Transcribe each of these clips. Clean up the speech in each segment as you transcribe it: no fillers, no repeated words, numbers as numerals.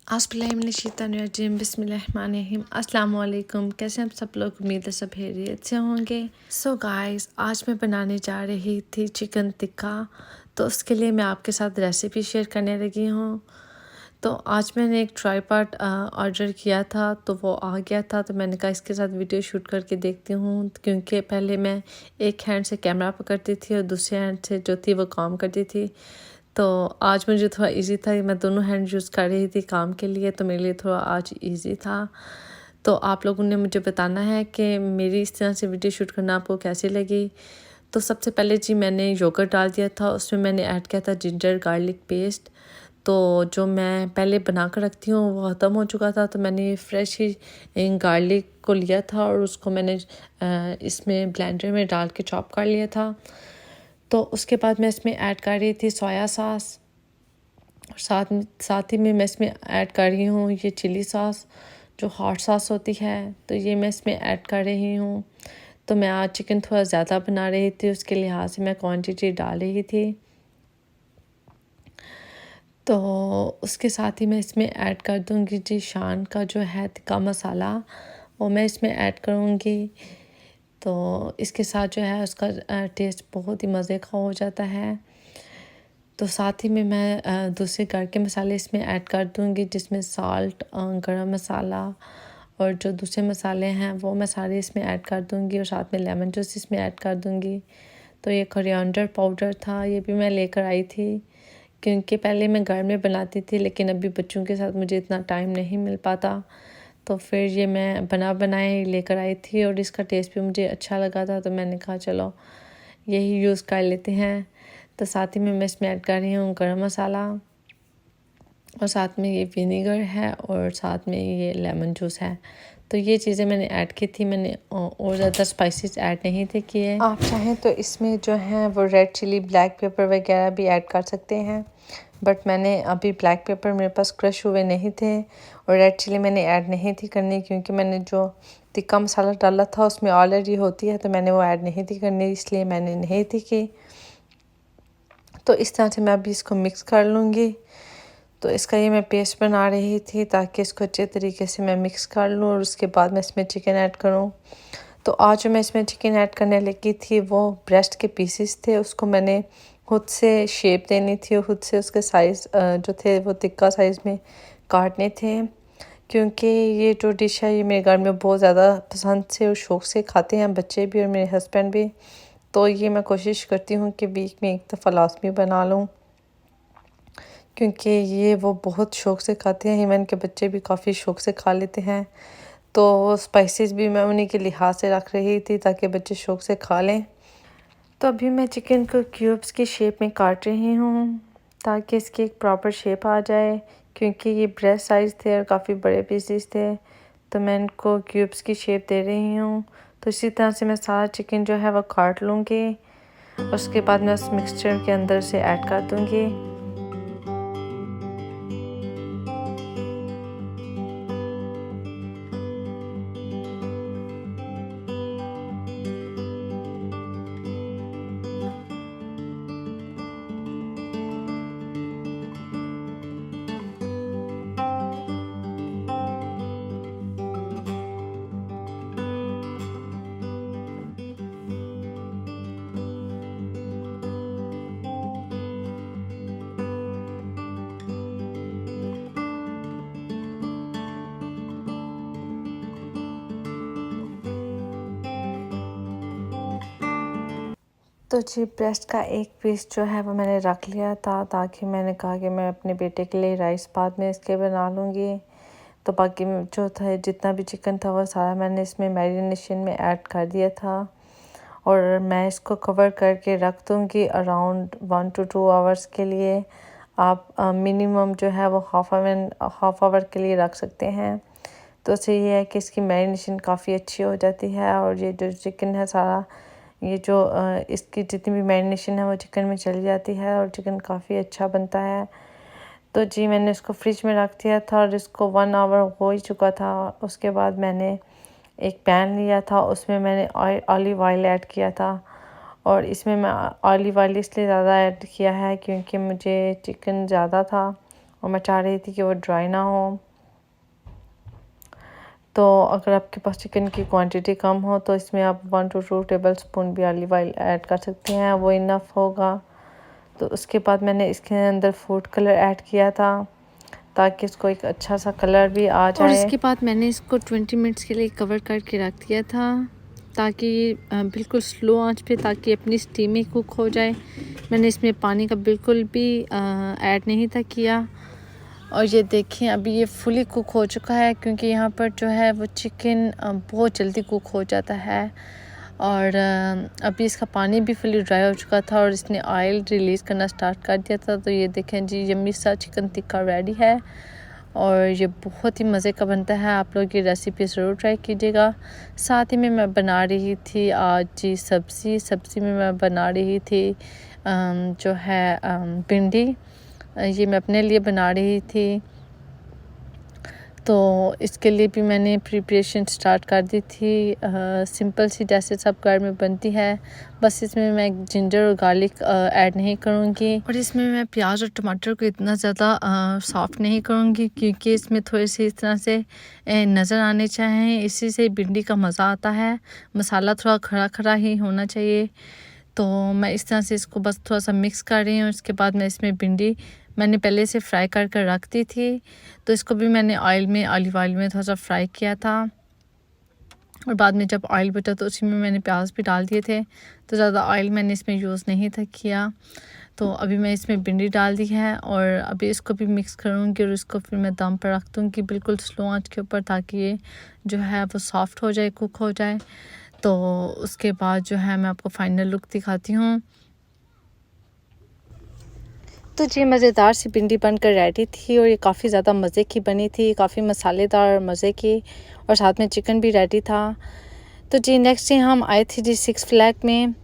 अस्सलामुअलैकुम बिस्मिल्लाहिर्रहमानिर्रहीम अस्सलाम वालेकुम। कैसे हैं आप सब लोग? उम्मीद है सब खैरियत से होंगे। सो गाइस, आज मैं बनाने जा रही थी चिकन टिक्का। तो उसके लिए मैं आपके साथ रेसिपी शेयर करने लगी हूँ। तो आज मैंने एक ट्राइपॉड ऑर्डर किया था, तो वो आ गया था। तो मैंने कहा इसके साथ वीडियो शूट करके देखती हूँ, क्योंकि पहले मैं एक हैंड से कैमरा पकड़ती थी और दूसरे हैंड से जो थी वो काम करती थी। तो आज मुझे थोड़ा इजी था, मैं दोनों हैंड यूज़ कर रही थी काम के लिए, तो मेरे लिए थोड़ा आज इजी था। तो आप लोगों ने मुझे बताना है कि मेरी इस तरह से वीडियो शूट करना आपको कैसी लगी। तो सबसे पहले जी मैंने योगर्ट डाल दिया था, उसमें मैंने ऐड किया था जिंजर गार्लिक पेस्ट। तो जो मैं पहले बना कर रखती हूँ वो ख़त्म हो चुका था, तो मैंने फ्रेश ही गार्लिक को लिया था और उसको मैंने इसमें ब्लेंडर में डाल के चॉप कर लिया था। तो उसके बाद मैं इसमें ऐड कर रही थी सोया सॉस, और साथ ही में मैं इसमें ऐड कर रही हूँ ये चिली सॉस, जो हॉट सॉस होती है। तो ये मैं इसमें ऐड कर रही हूँ। तो मैं आज चिकन थोड़ा ज़्यादा बना रही थी, उसके लिहाज से मैं क्वांटिटी डाल रही थी। तो उसके साथ ही मैं इसमें ऐड कर दूँगी जी शान का जो है टिक्का मसाला, वो मैं इसमें ऐड करूँगी। तो इसके साथ जो है उसका टेस्ट बहुत ही मज़े का हो जाता है। तो साथ ही में मैं दूसरे घर के मसाले इसमें ऐड कर दूँगी, जिसमें साल्ट, गरम मसाला और जो दूसरे मसाले हैं वो मैं सारे इसमें ऐड कर दूँगी, और साथ में लेमन जूस इसमें ऐड कर दूँगी। तो ये कोरिएंडर पाउडर था, ये भी मैं लेकर आई थी, क्योंकि पहले मैं घर में बनाती थी, लेकिन अभी बच्चों के साथ मुझे इतना टाइम नहीं मिल पाता। तो फिर ये मैं बना बनाए लेकर आई थी, और इसका टेस्ट भी मुझे अच्छा लगा था, तो मैंने कहा चलो यही यूज़ कर लेते हैं। तो साथ ही में मैं इसमें ऐड कर रही हूँ गरम मसाला, और साथ में ये विनेगर है, और साथ में ये लेमन जूस है। तो ये चीज़ें मैंने ऐड की थी, मैंने और ज़्यादा स्पाइसेस ऐड नहीं थे किए। आप चाहें तो इसमें जो है वो रेड चिली, ब्लैक पेपर वगैरह भी ऐड कर सकते हैं, बट मैंने अभी ब्लैक पेपर मेरे पास क्रश हुए नहीं थे, और रेड चिली मैंने ऐड नहीं थी करनी, क्योंकि मैंने जो टिक्का मसाला डाला था उसमें ऑलरेडी होती है, तो मैंने वो ऐड नहीं थी करनी, इसलिए मैंने नहीं थी की। तो इस तरह से मैं अभी इसको मिक्स कर लूँगी। तो इसका ये मैं पेस्ट बना रही थी, ताकि इसको अच्छे तरीके से मैं मिक्स कर लूँ, और उसके बाद मैं इसमें चिकन ऐड करूँ। तो आज जो मैं इसमें चिकन ऐड करने लगी थी वो ब्रेस्ट के पीसेस थे, उसको मैंने खुद से शेप देनी थी, और खुद से उसके साइज़ जो थे वो टिक्का साइज़ में काटने थे, क्योंकि ये जो डिश है ये मेरे घर में बहुत ज़्यादा पसंद से और शौक़ से खाते हैं बच्चे भी और मेरे हस्बैंड भी। तो ये मैं कोशिश करती हूँ कि वीक में एक दफ़ा लाज़मी बना लूँ, क्योंकि ये वो बहुत शौक़ से खाते हैं। इवन के बच्चे भी काफ़ी शौक़ से खा लेते हैं। तो स्पाइसेस भी मैं उन्हीं के लिहाज से रख रही थी, ताकि बच्चे शौक़ से खा लें। तो अभी मैं चिकन को क्यूब्स की शेप में काट रही हूँ, ताकि इसकी एक प्रॉपर शेप आ जाए, क्योंकि ये ब्रेस्ट साइज़ थे और काफ़ी बड़े पीसेस थे, तो मैं इनको क्यूब्स की शेप दे रही हूँ। तो इसी तरह से मैं सारा चिकन जो है वो काट लूँगी, उसके बाद मैं उस मिक्सचर के अंदर से ऐड कर दूँगी। तो जी ब्रेस्ट का एक पीस जो है वो मैंने रख लिया था, ताकि मैंने कहा कि मैं अपने बेटे के लिए राइस बाद में इसके बना लूँगी। तो बाकी जो था जितना भी चिकन था वो सारा मैंने इसमें मैरिनेशन में ऐड कर दिया था, और मैं इसको कवर करके रख दूँगी अराउंड 1 to 2 आवर्स के लिए। आप मिनिमम जो है वो हाफ़ आवर के लिए रख सकते हैं। तो उससे ये है कि इसकी मैरिनेशन काफ़ी अच्छी हो जाती है, और ये जो चिकन है सारा ये जो इसकी जितनी भी मैरिनेशन है वो चिकन में चली जाती है, और चिकन काफ़ी अच्छा बनता है। तो जी मैंने इसको फ्रिज में रख दिया था, और इसको 1 आवर हो ही चुका था। उसके बाद मैंने एक पैन लिया था, उसमें मैंने ऑलिव ऑयल ऐड किया था, और इसमें मैं ऑलिव ऑयल इसलिए ज़्यादा ऐड किया है क्योंकि मुझे चिकन ज़्यादा था और मैं चाह रही थी कि वो ड्राई ना हो। तो अगर आपके पास चिकन की क्वांटिटी कम हो तो इसमें आप 1 to 2 टेबल स्पून भी ऑलिव ऑयल ऐड कर सकते हैं, वो इनफ होगा। तो उसके बाद मैंने इसके अंदर फूड कलर ऐड किया था ताकि इसको एक अच्छा सा कलर भी आ जाए। और इसके बाद मैंने इसको 20 मिनट्स के लिए कवर करके रख दिया था ताकि बिल्कुल स्लो आंच पे, ताकि अपनी स्टीम में कुक हो जाए। मैंने इसमें पानी का बिल्कुल भी ऐड नहीं था किया। और ये देखें अभी ये फुली कुक हो चुका है, क्योंकि यहाँ पर जो है वो चिकन बहुत जल्दी कुक हो जाता है। और अभी इसका पानी भी फुली ड्राई हो चुका था और इसने ऑयल रिलीज़ करना स्टार्ट कर दिया था। तो ये देखें जी, यम्मी सा चिकन टिक्का रेडी है और ये बहुत ही मज़े का बनता है। आप लोग ये रेसिपी ज़रूर ट्राई कीजिएगा। साथ ही में मैं बना रही थी आज जी सब्ज़ी में मैं बना रही थी जो है भिंडी। ये मैं अपने लिए बना रही थी, तो इसके लिए भी मैंने प्रिपरेशन स्टार्ट कर दी थी। सिंपल सी जैसे सब घर में बनती है, बस इसमें मैं जिंजर और गार्लिक ऐड नहीं करूँगी और इसमें मैं प्याज और टमाटर को इतना ज़्यादा सॉफ्ट नहीं करूँगी, क्योंकि इसमें थोड़े से इस तरह से नज़र आने चाहिए। इसी से भिंडी का मज़ा आता है। मसाला थोड़ा खड़ा खड़ा ही होना चाहिए। तो मैं इस तरह से इसको बस थोड़ा सा मिक्स कर रही हूँ। इसके बाद मैं इसमें भिंडी मैंने पहले से फ्राई कर कर रख दी थी, तो इसको भी मैंने ऑलिव ऑयल में थोड़ा सा फ्राई किया था। और बाद में जब ऑयल बचा तो उसी में मैंने प्याज भी डाल दिए थे, तो ज़्यादा ऑयल मैंने इसमें यूज़ नहीं था किया। तो अभी मैं इसमें भिंडी डाल दी है और अभी इसको भी मिक्स करूँगी और इसको फिर मैं दम पर रख दूँगी बिल्कुल स्लो आंच के ऊपर, ताकि ये जो है वो सॉफ्ट हो जाए, कुक हो जाए। तो उसके बाद जो है मैं आपको फाइनल लुक दिखाती हूँ। तो जी मज़ेदार सी भिंडी बनकर रेडी थी और ये काफ़ी ज़्यादा मज़े की बनी थी, काफ़ी मसालेदार और मज़े की, और साथ में चिकन भी रेडी था। तो जी नेक्स्ट डे हम आए थे जी 6 फ्लैग में।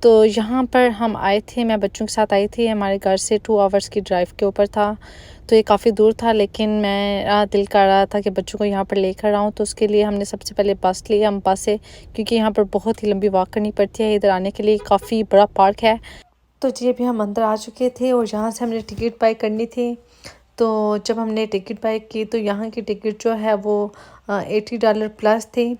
तो यहाँ पर हम आए थे, मैं बच्चों के साथ आई थी। हमारे घर से 2 आवर्स की ड्राइव के ऊपर था, तो ये काफ़ी दूर था, लेकिन मेरा दिल कर रहा था कि बच्चों को यहाँ पर लेकर आऊँ। तो उसके लिए हमने सबसे पहले बस लिया, हम बस से, क्योंकि यहाँ पर बहुत ही लंबी वॉक करनी पड़ती है। इधर आने के लिए काफ़ी बड़ा पार्क है। तो जी अभी हम अंदर आ चुके थे और यहाँ से हमने टिकट बाई करनी थी। तो जब हमने टिकट बाई की तो यहाँ की टिकट जो है वो $80 प्लस थी।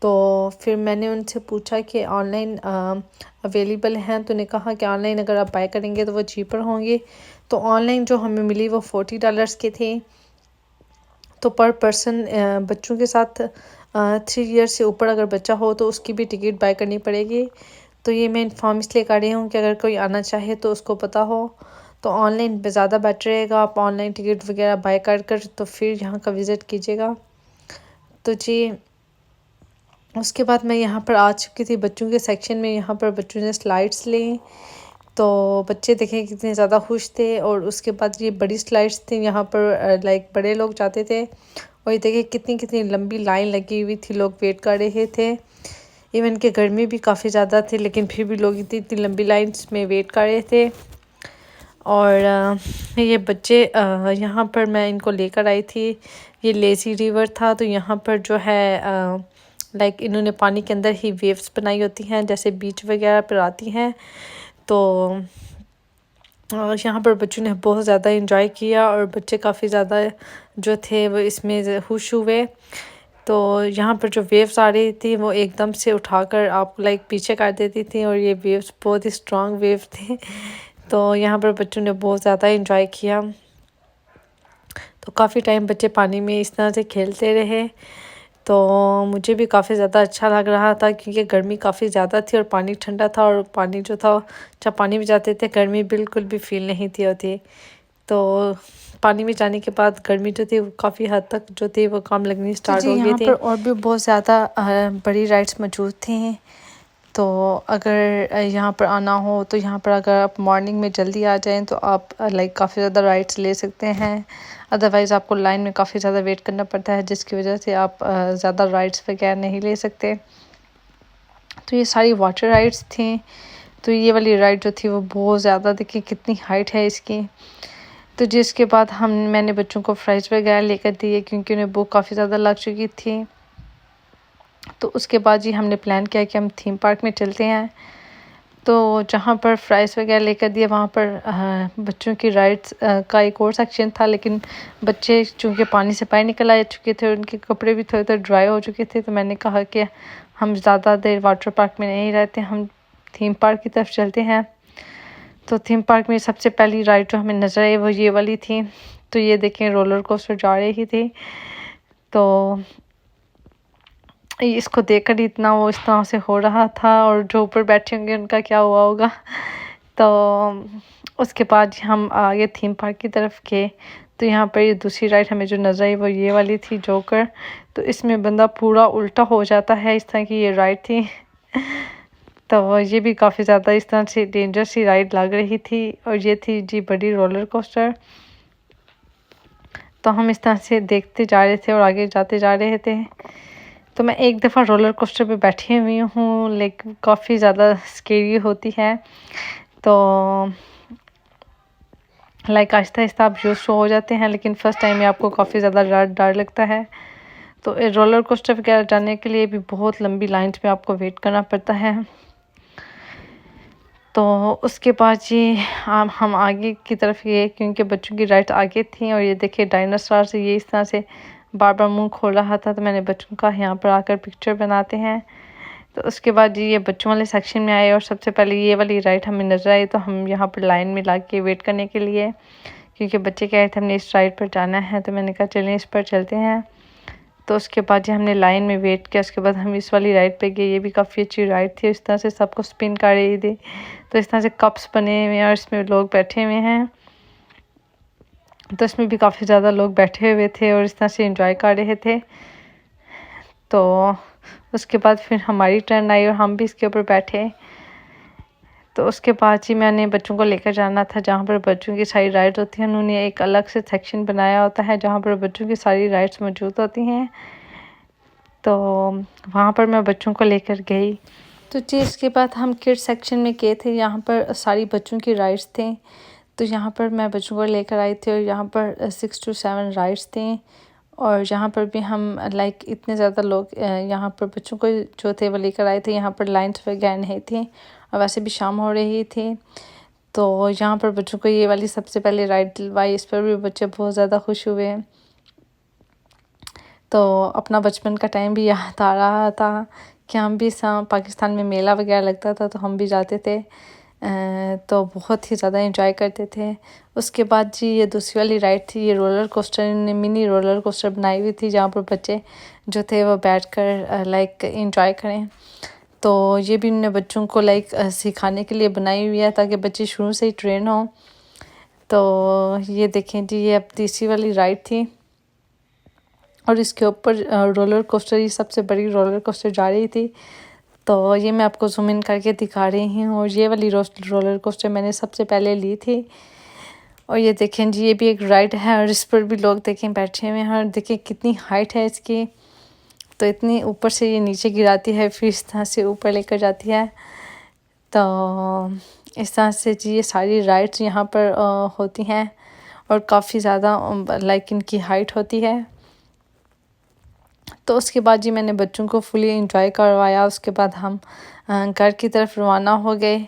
तो फिर मैंने उनसे पूछा कि ऑनलाइन अवेलेबल हैं, तो उन्होंने कहा कि ऑनलाइन अगर आप बाई करेंगे तो वो चीपर होंगे। तो ऑनलाइन जो हमें मिली वो $40 के थे। तो पर पर्सन बच्चों के साथ 3 ईयर से ऊपर अगर बच्चा हो तो उसकी भी टिकट बाई करनी पड़ेगी। तो ये मैं इन्फॉर्म इसलिए कर रही हूँ कि अगर कोई आना चाहे तो उसको पता हो। तो ऑनलाइन ज़्यादा बेटर रहेगा, आप ऑनलाइन टिकट वगैरह बाई कर तो फिर यहाँ का विज़िट कीजिएगा। तो जी उसके बाद मैं यहाँ पर आ चुकी थी बच्चों के सेक्शन में। यहाँ पर बच्चों ने स्लाइड्स ली, तो बच्चे देखें कितने ज़्यादा खुश थे। और उसके बाद ये बड़ी स्लाइड्स थी, यहाँ पर लाइक बड़े लोग जाते थे। और ये देखें कितनी कितनी लंबी लाइन लगी हुई थी, लोग वेट कर रहे थे। इवन कि गर्मी भी काफ़ी ज़्यादा थी, लेकिन फिर भी लोग इतनी इतनी लंबी लाइन्स में वेट कर रहे थे। और ये बच्चे यहाँ पर मैं इनको लेकर आई थी। ये लेज़ी रिवर था, तो यहाँ पर जो है लाइक इन्होंने पानी के अंदर ही वेव्स बनाई होती हैं, जैसे बीच वगैरह पर आती हैं। तो यहाँ पर बच्चों ने बहुत ज़्यादा इंजॉय किया और बच्चे काफ़ी ज़्यादा जो थे वो इसमें खुश हुए। तो यहाँ पर जो वेव्स आ रही थी वो एकदम से उठाकर आप लाइक पीछे कर देती थी, और ये वेव्स बहुत ही स्ट्रॉन्ग वेव थे। तो यहाँ पर बच्चों ने बहुत ज़्यादा इंजॉय किया। तो काफ़ी टाइम बच्चे पानी में इस तरह से खेलते रहे। तो मुझे भी काफ़ी ज़्यादा अच्छा लग रहा था, क्योंकि गर्मी काफ़ी ज़्यादा थी और पानी ठंडा था। और पानी जो था, जब पानी में जाते थे गर्मी बिल्कुल भी फील नहीं थी होती। तो पानी में जाने के बाद गर्मी जो थी वो काफ़ी हद तक जो थी वो कम लगनी स्टार्ट हो गई थी। यहाँ पर और भी बहुत ज़्यादा बड़ी राइड्स मौजूद थी। तो अगर यहाँ पर आना हो तो यहाँ पर अगर आप मॉर्निंग में जल्दी आ जाएं तो आप लाइक काफ़ी ज़्यादा राइड्स ले सकते हैं। अदरवाइज़ आपको लाइन में काफ़ी ज़्यादा वेट करना पड़ता है, जिसकी वजह से आप ज़्यादा राइड्स वगैरह नहीं ले सकते। तो ये सारी वाटर राइड्स थी। तो ये वाली राइड जो थी वो बहुत ज़्यादा, देखिए कितनी हाइट है इसकी। तो जिसके बाद मैंने बच्चों को फ्राइज़ वगैरह लेकर दिए, क्योंकि उन्हें भूख काफ़ी ज़्यादा लग चुकी थी। तो उसके बाद जी हमने प्लान किया कि हम थीम पार्क में चलते हैं। तो जहाँ पर फ्राइज़ वगैरह लेकर दिए वहाँ पर बच्चों की राइड्स का एक और सेक्शन था, लेकिन बच्चे चूँकि पानी से बाहर निकल आ चुके थे, उनके कपड़े भी थोड़े थोड़े ड्राई हो चुके थे, तो मैंने कहा कि हम ज़्यादा देर वाटर पार्क में नहीं रहते, हम थीम पार्क की तरफ चलते हैं। तो थीम पार्क में सबसे पहली राइड जो हमें नज़र आई वो ये वाली थी। तो ये देखें रोलर कोस्टर जा रही थी, तो इसको देखकर इतना वो इस तरह से हो रहा था, और जो ऊपर बैठे होंगे उनका क्या हुआ होगा। तो उसके बाद हम आगे थीम पार्क की तरफ गए। तो यहाँ पर ये दूसरी राइड हमें जो नज़र आई वो ये वाली थी, जोकर। तो इसमें बंदा पूरा उल्टा हो जाता है, इस तरह की ये राइड थी। तो ये भी काफ़ी ज़्यादा इस तरह से डेंजर सी राइड लग रही थी, और ये थी जी बड़ी रोलर कोस्टर। तो हम इस तरह से देखते जा रहे थे और आगे जाते जा रहे थे। तो मैं एक दफ़ा रोलर कोस्टर पे बैठी हुई हूँ, लेकिन काफ़ी ज़्यादा स्केरी होती है। तो लाइक आहिस्ता आहिस्ता आप यूज़ हो जाते हैं, लेकिन फ़र्स्ट टाइम में आपको काफ़ी ज़्यादा डर लगता है। तो रोलर कोस्टर वगैरह जाने के लिए भी बहुत लंबी लाइन्स में आपको वेट करना पड़ता है। तो उसके बाद जी हम आगे की तरफ गए, क्योंकि बच्चों की राइड आगे थी। और ये देखिए डायनासोर से ये इस तरह से बार बार मुंह खोल रहा था, तो मैंने बच्चों का यहाँ पर आकर पिक्चर बनाते हैं। तो उसके बाद जी ये बच्चों वाले सेक्शन में आए, और सबसे पहले ये वाली राइड हमें नज़र आई। तो हम यहाँ पर लाइन में लग के वेट करने के लिए, क्योंकि बच्चे कह रहे थे हमने इस राइड पर जाना है, तो मैंने कहा चलें इस पर चलते हैं। तो उसके बाद जी हमने लाइन में वेट किया, उसके बाद हम इस वाली राइड पे गए। ये भी काफ़ी अच्छी राइड थी, इस तरह से सबको स्पिन कर रही थी। तो इस तरह से कप्स बने हुए हैं और इसमें लोग बैठे हुए हैं। तो इसमें भी काफ़ी ज़्यादा लोग बैठे हुए थे और इस तरह से एंजॉय कर रहे थे। तो उसके बाद फिर हमारी टर्न आई और हम भी इसके ऊपर बैठे। तो उसके बाद जी मैंने बच्चों को लेकर जाना था जहाँ पर बच्चों की सारी राइड्स होती हैं। उन्होंने एक अलग से सेक्शन बनाया होता है जहाँ पर बच्चों की सारी राइड्स मौजूद होती हैं। तो वहाँ पर मैं बच्चों को लेकर गई। तो जी इसके बाद हम किड्स सेक्शन में गए थे, यहाँ पर सारी बच्चों की राइड्स थे। तो यहाँ पर मैं बच्चों को लेकर आई थी, और यहाँ पर 6 to 7 राइड्स थे। और यहाँ पर भी हम लाइक इतने ज़्यादा लोग यहाँ पर बच्चों को जो थे वो लेकर आए थे। यहाँ पर लाइन्स वगैरह नहीं थी, और वैसे भी शाम हो रही थी। तो यहाँ पर बच्चों को ये वाली सबसे पहले राइड दिलवाई, इस पर भी बच्चे बहुत ज़्यादा खुश हुए। तो अपना बचपन का टाइम भी याद आ रहा था कि हम भी पाकिस्तान में मेला वगैरह लगता था, तो हम भी जाते थे। तो बहुत ही ज़्यादा एंजॉय करते थे। उसके बाद जी ये दूसरी वाली राइड थी, ये रोलर कोस्टर ने मिनी रोलर कोस्टर बनाई हुई थी, जहाँ पर बच्चे जो थे वो बैठकर लाइक एंजॉय करें। तो ये भी उन्होंने बच्चों को लाइक सिखाने के लिए बनाई हुई है, ताकि बच्चे शुरू से ही ट्रेन हों। तो ये देखें जी ये अब तीसरी वाली राइड थी, और इसके ऊपर रोलर कोस्टर, ये सबसे बड़ी रोलर कोस्टर जा रही थी। तो ये मैं आपको ज़ूम इन करके दिखा रही हूँ, और ये वाली रोलर कोस्टर मैंने सबसे पहले ली थी। और ये देखें जी ये भी एक राइड है, और इस पर भी लोग देखें बैठे हुए हैं, और देखें कितनी हाइट है इसकी। तो इतनी ऊपर से ये नीचे गिराती है, फिर इस तरह से ऊपर लेकर जाती है। तो इस तरह से जी ये सारी राइड्स यहाँ पर होती हैं, और काफ़ी ज़्यादा लाइक इनकी हाइट होती है। तो उसके बाद जी मैंने बच्चों को फुली एंजॉय करवाया। उसके बाद हम घर की तरफ रवाना हो गए।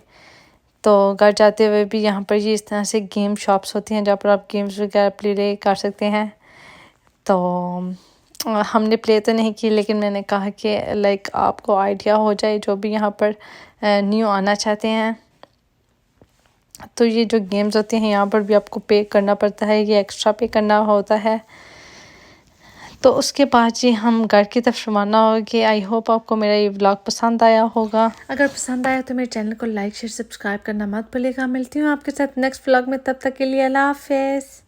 तो घर जाते हुए भी यहाँ पर ये इस तरह से गेम शॉप्स होती हैं, जहाँ पर आप गेम्स वगैरह प्ले कर सकते हैं। तो हमने प्ले तो नहीं की, लेकिन मैंने कहा कि लाइक आपको आइडिया हो जाए जो भी यहाँ पर न्यू आना चाहते हैं। तो ये जो गेम्स होते हैं यहाँ पर भी आपको पे करना पड़ता है, ये एक्स्ट्रा पे करना होता है। तो उसके बाद जी हम घर की तरफ रवाना हो गए। आई होप आपको मेरा ये व्लॉग पसंद आया होगा। अगर पसंद आया तो मेरे चैनल को लाइक शेयर सब्सक्राइब करना मत भूलिएगा। मिलती हूँ आपके साथ नेक्स्ट व्लॉग में, तब तक के लिए अल्लाह हाफिज़।